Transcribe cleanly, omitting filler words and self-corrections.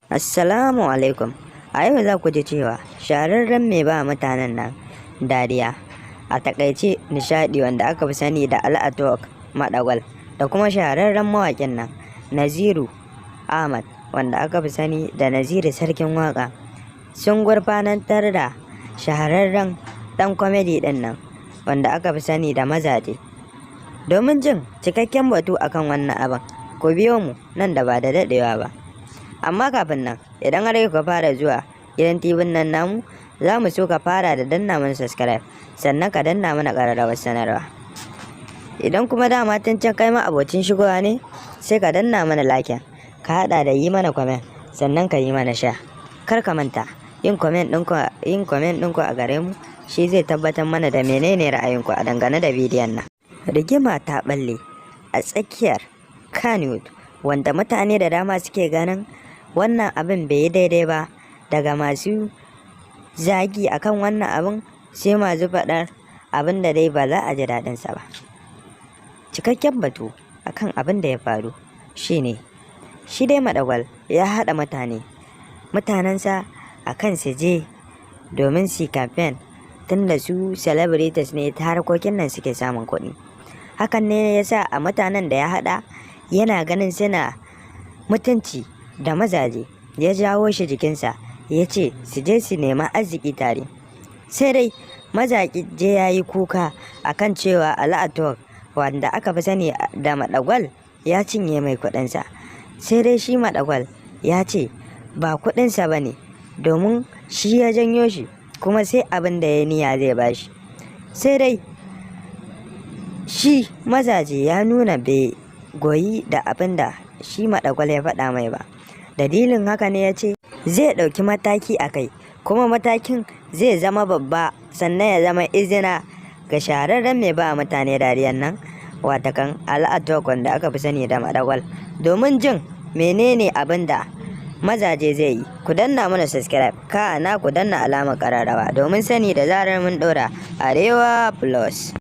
Assalamu alaikum. A yau za ku ji cewa shahararren mai ba mutanen nan dariya, a takaice nishaɗi, wanda aka fi sani da Al'atok Madagwal, da kuma shahararren mawaƙin nan Naziru Ahmad, wanda aka fi sani da Naziru Sarkin Waƙa, sun gurfanantar da shahararren ɗan kwamedi ɗin nan wanda aka fi sani da Mazaje. Domin jin cikakken batu akan wannan abin, ku biyo mu nan da ba da daɗewa ba. Amma kafin nan, idan har ka fara zuwa gidan TV nan namu, za mu so ka fara da danna mana subscribe, sannan ka danna mana ƙararrawar sanarwa. Idan kuma dama tun can kai ma abocin shigowa ne, sai ka danna mana like, ka haɗa da yi mana comment, sannan ka yi mana share. Kar ka manta, yin comment ɗinku a gare mu shi zai tabbatar mana da menene ra'ayinku a dangane da bidiyon nan. Rigima ta ɓalle a tsakiyar Kannywood, wanda mutane da dama suke ganin wannan abin bai yi daidai ba, daga masu zagi akan wannan abin sai masu faɗar abin da dai ba za a ji daɗinsa ba. Cikakken batu akan abin da ya faru shine, shi dai Madagwal ya haɗa mutanensa akan su je domin su campaign, tunda su celebrities ne, ta harkokin nan suke samun kuɗi. Hakan ne ya sa a mutanen da ya haɗa yana ganin suna mutunci da Mazaje, ya jawo shi jikinsa ya ce su je su nema arziki tare. Sai dai Mazaje ya yi kuka akan cewa Al'atok, wanda aka fi sani da Madagwal, ya cinye mai kuɗinsa. Sai dai shi Madagwal ya ce ba kuɗinsa ba ne, domin shi ya janyo shi, kuma sai abin da ya niya zai bashi. Sai dai shi Mazaje ya nuna bai goyi da abin da shi Madagwal ya faɗa mai ba. Dalilin haka ne ya ce zai ɗauki mataki a kai, kuma matakin zai zama babba, sannan ya zama izina ga shahararren mai ba mutane dariyan nan, watakan Al'atok, wanda aka fi sani da Madagwal. Domin jin menene abin da Mazaje zai yi, ku danna mana subscribe, kana ku danna alamar ƙararrawa domin sani da zarar mun ɗora Arewa Plus.